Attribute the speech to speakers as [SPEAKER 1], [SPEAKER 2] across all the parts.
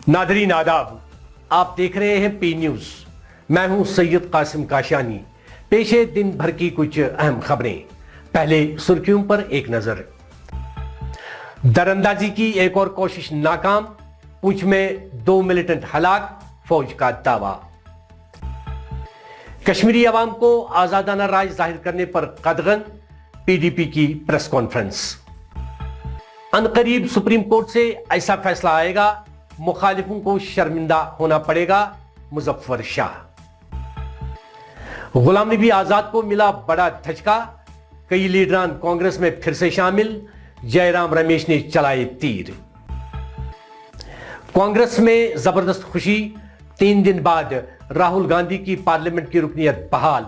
[SPEAKER 1] Nadreen आदाब, आप देख रहे हैं पी न्यूज। मैं हूं सैयद कासिम काशानी। पेश है दिन भर की कुछ अहम खबरें। पहले सुर्खियों पर एक नजर। दरअंदाजी की एक और कोशिश नाकाम, पुंछ में 2 मिलिटेंट हलाक, फौज का दावा। कश्मीरी अवाम को आजादाना राय जाहिर करने पर कदगन, पीडीपी की प्रेस कॉन्फ्रेंस। अनकरीब सुप्रीम कोर्ट से ऐसा फैसला आएगा, मुखालिफों को शर्मिंदा होना पड़ेगा, मुजफ्फर शाह। गुलाम नबी आजाद को मिला बड़ा धचका, कई लीडरान कांग्रेस में फिर से शामिल, जयराम रमेश ने चलाए तीर। कांग्रेस में जबरदस्त खुशी, 3 दिन बाद राहुल गांधी की पार्लियामेंट की रुकनियत बहाल।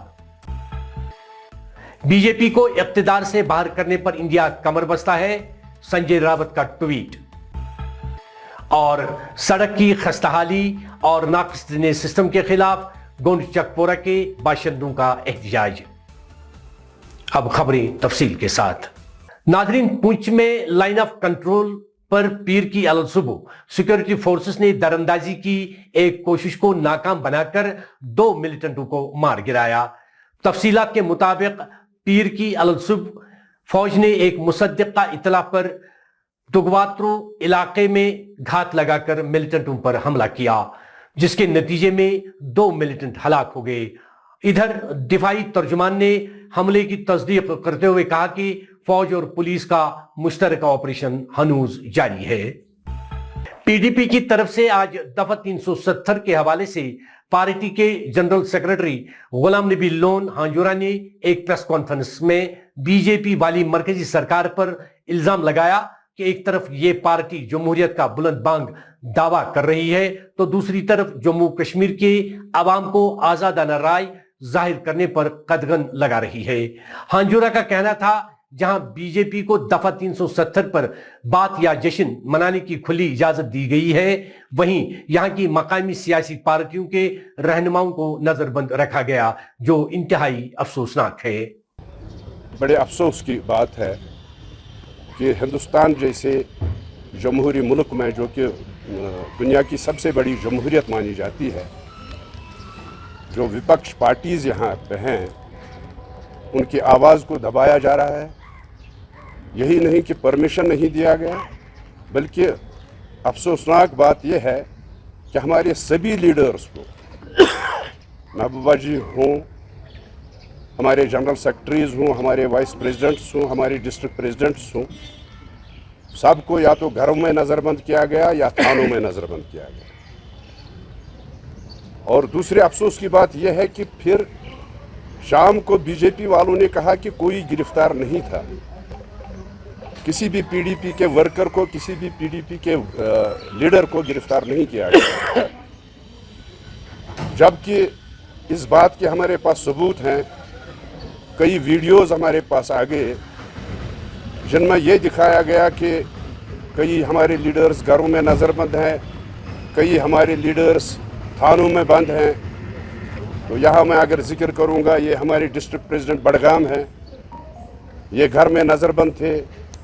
[SPEAKER 1] बीजेपी को इख्तिदार से बाहर करने पर इंडिया कमर बस्ता है, संजय रावत का ट्वीट। और सड़क की खस्ताहाली और नाक़िस सिस्टम के खिलाफ गोंड चकपोरा के बाशिंदों का एहतजाज। अब खबरें तफसील के साथ। नाज़रीन, पुंछ में लाइन ऑफ कंट्रोल पर पीर की अलसुबह सिक्योरिटी फोर्सेस ने दरअंदाजी की एक कोशिश को नाकाम बनाकर 2 मिलिटेंटों को मार गिराया। तफसीलात के मुताबिक पीर की अलसुबह फौज ने एक मुसद्दिक का इतला पर दुगवात्रो इलाके में घात लगाकर मिलिटेंटों पर हमला किया, जिसके नतीजे में 2 मिलिटेंट हलाक हो गए। इधर दिफाई तर्जुमान ने हमले की तस्दीक करते हुए कहा कि फौज और पुलिस का मुश्तरका ऑपरेशन हनूज जारी है। पीडीपी की तरफ से आज दफा 370 के हवाले से पार्टी के general secretary Ghulam Nabi loan हांजोरा ने एक प्रेस कॉन्फ्रेंस में बीजेपी वाली मरकजी सरकार पर इल्जाम लगाया कि एक तरफ ये पार्टी जमहूरियत का बुलंद बांग दावा कर रही है, तो दूसरी तरफ जम्मू कश्मीर के आवाम को आजादाना राय जाहिर करने पर कदगन लगा रही है। हांजोरा का कहना था, जहां बीजेपी को दफा 370 पर बात या जश्न मनाने की खुली इजाजत दी गई है, वहीं यहां की मकामी सियासी पार्टियों के रहनुमाओं को नजरबंद रखा गया, जो इंतहाई अफसोसनाक है।
[SPEAKER 2] बड़े अफसोस की बात है कि हिंदुस्तान जैसे जमहूरी मुल्क में, जो कि दुनिया की सबसे बड़ी जमहूरियत मानी जाती है, जो विपक्ष पार्टीज़ यहाँ पे हैं, उनकी आवाज़ को दबाया जा रहा है। यही नहीं कि परमिशन नहीं दिया गया, बल्कि अफसोसनाक बात यह है कि हमारे सभी लीडर्स को, महबूबा जी हों, हमारे जनरल सेक्रेटरीज हों, हमारे वाइस प्रेसिडेंट्स हों, हमारे डिस्ट्रिक्ट प्रेसिडेंट्स हों, सबको या तो घरों में नज़रबंद किया गया या थानों में नज़रबंद किया गया। और दूसरे अफसोस की बात यह है कि फिर शाम को बीजेपी वालों ने कहा कि कोई गिरफ्तार नहीं था, किसी भी पीडीपी के वर्कर को, किसी भी पीडीपी के लीडर को गिरफ्तार नहीं किया गया, जबकि इस बात के हमारे पास सबूत हैं। कई वीडियोस हमारे पास आ गए जिनमें यह दिखाया गया कि कई हमारे लीडर्स घरों में नज़रबंद हैं, कई हमारे लीडर्स थानों में बंद हैं। तो यहाँ मैं अगर जिक्र करूँगा, ये हमारे डिस्ट्रिक्ट प्रेसिडेंट बडगाम हैं, ये घर में नज़रबंद थे।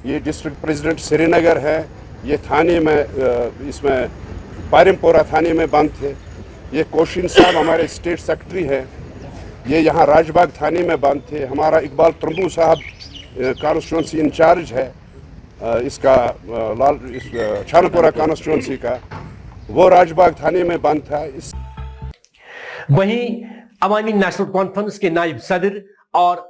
[SPEAKER 2] ये डिस्ट्रिक्ट प्रेसिडेंट श्रीनगर है, ये थाने में, इसमें पारिमपोरा थाने में बंद थे। ये कोशिन साहब हमारे स्टेट सेक्रेटरी हैं, ये यहाँ राजबाग थाने में बंद थे। हमारा इकबाल त्रम्बू साहब कॉन्स्टिट्यूंसी इंचार्ज है इसका, छानपुरा कॉन्स्टिट्यूंसी का, वो राजबाग थाने में बंद था।
[SPEAKER 1] वहीं अवामी नेशनल कॉन्फ्रेंस के नायब सदर और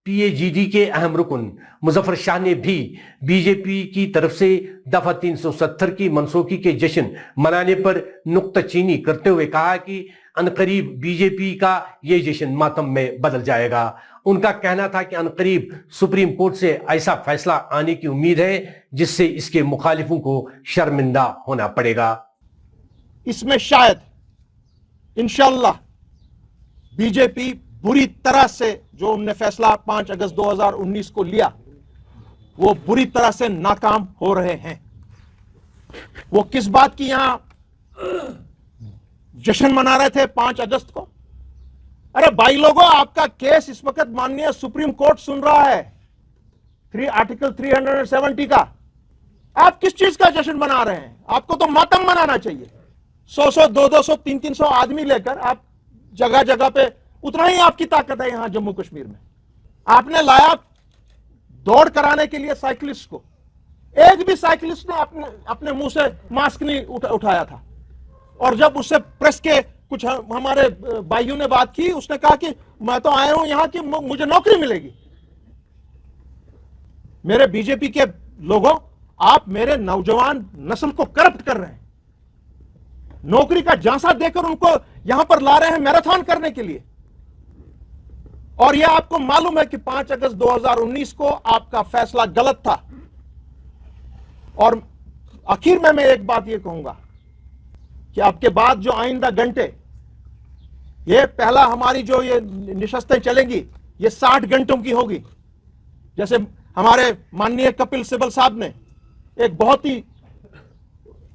[SPEAKER 1] पीएजीडी के अहम रुकन मुजफ्फर शाह ने भी बीजेपी की तरफ से दफा 370 की मनसूखी के जश्न मनाने पर नुक्ताचीनी करते हुए कहा कि अनकरीब बीजेपी का ये जश्न मातम में बदल जाएगा। उनका कहना था कि अनकरीब सुप्रीम कोर्ट से ऐसा फैसला आने की उम्मीद है जिससे इसके मुखालिफों को शर्मिंदा होना पड़ेगा।
[SPEAKER 3] इसमें शायद इंशाअल्लाह बीजेपी बुरी तरह से, जो हमने फैसला 5 अगस्त 2019 को लिया, वो बुरी तरह से नाकाम हो रहे हैं। वो किस बात की यहां जश्न मना रहे थे 5 अगस्त को? अरे भाई लोगों, आपका केस इस वक्त माननीय सुप्रीम कोर्ट सुन रहा है, आर्टिकल 370 का। आप किस चीज का जश्न मना रहे हैं? आपको तो मातम मनाना चाहिए। 100 200 300 आदमी लेकर आप जगह जगह पे, उतना ही आपकी ताकत है यहां जम्मू कश्मीर में। आपने लाया दौड़ कराने के लिए साइकिलिस्ट को, एक भी साइकिलिस्ट ने अपने मुंह से मास्क नहीं उठाया था। और जब उससे प्रेस के कुछ हमारे भाइयों ने बात की, उसने कहा कि मैं तो आया हूं यहां कि मुझे नौकरी मिलेगी। मेरे बीजेपी के लोगों, आप मेरे नौजवान नस्ल को करप्ट कर रहे हैं, नौकरी का झांसा देकर उनको यहां पर ला रहे हैं मैराथन करने के लिए। और यह आपको मालूम है कि 5 अगस्त 2019 को आपका फैसला गलत था। और आखिर में मैं एक बात यह कहूंगा कि आपके बाद जो आइंदा घंटे, ये पहला हमारी जो ये निशस्तें चलेंगी, ये 60 घंटों की होगी। जैसे हमारे माननीय कपिल सिब्बल साहब ने एक बहुत ही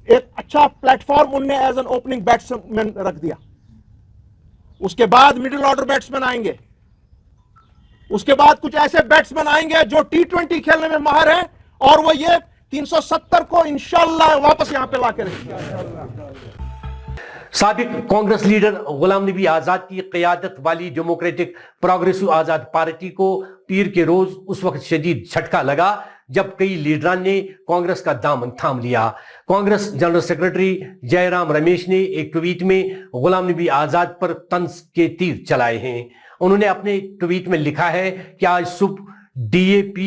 [SPEAKER 3] एक अच्छा प्लेटफॉर्म उनने एज एन ओपनिंग बैट्समैन रख दिया। उसके बाद मिडिल ऑर्डर बैट्समैन आएंगे, उसके बाद कुछ ऐसे बैट्समैन आएंगे जो T20 खेलने में माहिर हैं, और वो ये 370 को इंशाल्लाह वापस यहां पे लाके रखेंगे।
[SPEAKER 1] साबिक कांग्रेस लीडर गुलाम नबी आजाद की क़यादत वाली डेमोक्रेटिक प्रोग्रेसिव आजाद पार्टी को पीर के रोज उस वक्त शदीद झटका लगा जब कई लीडरान ने कांग्रेस का दामन थाम लिया। कांग्रेस जनरल सेक्रेटरी जयराम रमेश ने एक ट्वीट में गुलाम नबी आजाद पर तंज के तीर चलाए हैं। उन्होंने अपने ट्वीट में लिखा है कि आज सुबह DAP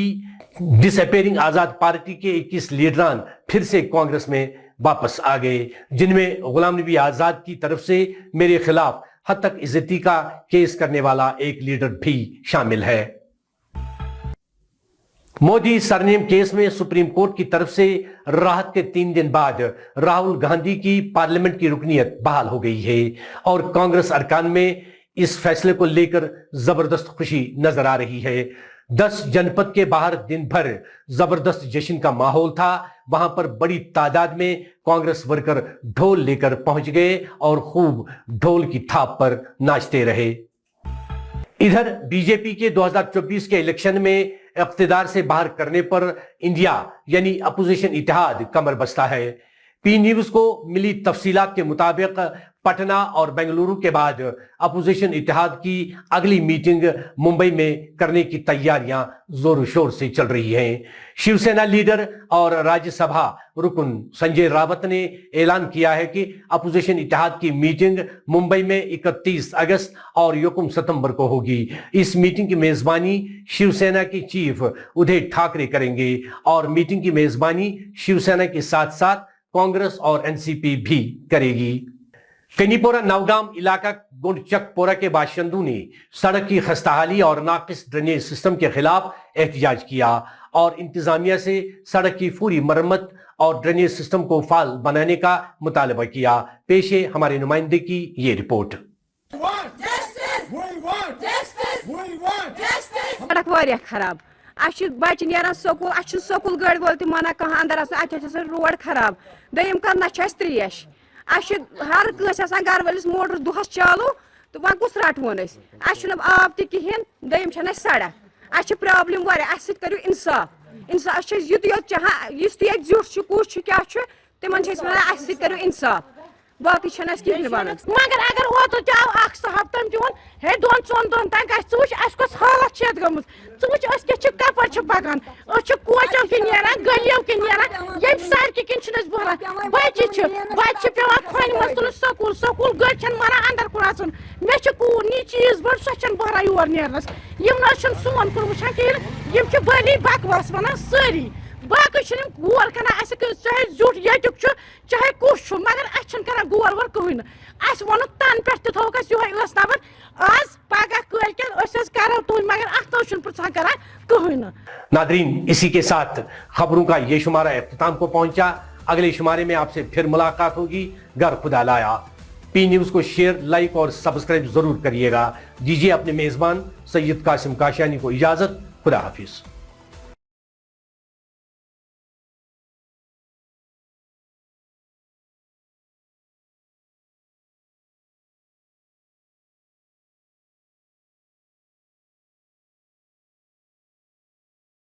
[SPEAKER 1] डिसअपेयरिंग आजाद पार्टी के 21 लीडरान फिर से कांग्रेस में वापस आ गए, जिनमें गुलाम नबी आजाद की तरफ से मेरे खिलाफ हद तक इज्जती का केस करने वाला एक लीडर भी शामिल है। मोदी सरनेम केस में सुप्रीम कोर्ट की तरफ से राहत के 3 दिन बाद राहुल गांधी की पार्लियामेंट की रुकनीयत बहाल हो गई है और कांग्रेस अरकान में इस फैसले को लेकर जबरदस्त खुशी नजर आ रही है। 10 जनपद के बाहर दिन भर जबरदस्त जश्न का माहौल था। वहां पर बड़ी तादाद में कांग्रेस वर्कर ढोल लेकर पहुंच गए और खूब ढोल की थाप पर नाचते रहे। इधर बीजेपी के 2024 के इलेक्शन में इख्तिदार से बाहर करने पर इंडिया यानी अपोजिशन इत्तेहाद कमर बस्ता है। पी न्यूज को मिली तफसीलात के मुताबिक पटना और बेंगलुरु के बाद अपोजिशन इत्तेहाद की अगली मीटिंग मुंबई में करने की तैयारियां जोरों शोर से चल रही हैं। शिवसेना लीडर और राज्यसभा रुकन संजय रावत ने ऐलान किया है कि अपोजिशन इत्तेहाद की मीटिंग मुंबई में 31 अगस्त और 1 सितंबर को होगी। इस मीटिंग की मेजबानी शिवसेना के चीफ उद्धव ठाकरे करेंगे और मीटिंग की मेजबानी शिवसेना के साथ साथ कांग्रेस और एनसीपी भी करेगी। कनीपोरा नवगाम इलाका गुंडचकपोरा के बाशिंदों ने सड़क की खस्ताहाली और नाकिस ड्रेनेज सिस्टम के खिलाफ एहतजाज किया और इंतजामिया से सड़क की पूरी मरम्मत और ड्रेनेज सिस्टम को फाल बनाने का मुतालबा किया। पेश है हमारे नुमाइंदे की ये रिपोर्ट।
[SPEAKER 4] सड़क वारिया खराब, बच्चे नान स्कूल, स्कूल गाड़ी वोल मना कह अंदर रोड खराब, दम कह ना त्रेश, हर कसान घर वालिस मोटर दुहस चालू तो वह कुछ रटवन आब तहन, दम सड़क प्रॉब्लम करो इंसाफ युत योत चाहान जुट कुछ क्या तिमन करो इंसाफ बाकी मगर अगर ओत आव साहब तम वन हे 2-4 दिन तक वुच हालत गम कपर पकान कोचों कि गलियों कि ये सड़क किन बहरान बच्चे पे खोन मज तुल स्कूल स्कूल गई मना अंदर कुन मे नी चीज बड़ सह बहरान योर नेरनस सोन कुन वुचान कहें बली बकवास वन सारी बाकी गोर कर चाहे जुट युक चाहे कुछ मगर कर गोर वोर कहन वो तन पे थोक नबर आज पगह कल करो तुम मगर अत पृछान कर कहन।
[SPEAKER 1] नादरीन, इसी के साथ खबरों का ये शुमारा इख्तिताम को पहुंचा। अगले शुमारे में आपसे फिर मुलाकात होगी। घर खुदा लाया। पी न्यूज को शेयर, लाइक और सब्सक्राइब जरूर करिएगा। दीजिए अपने मेजबान सैयद कासिम काशियानी को इजाजत। खुदा हाफिज।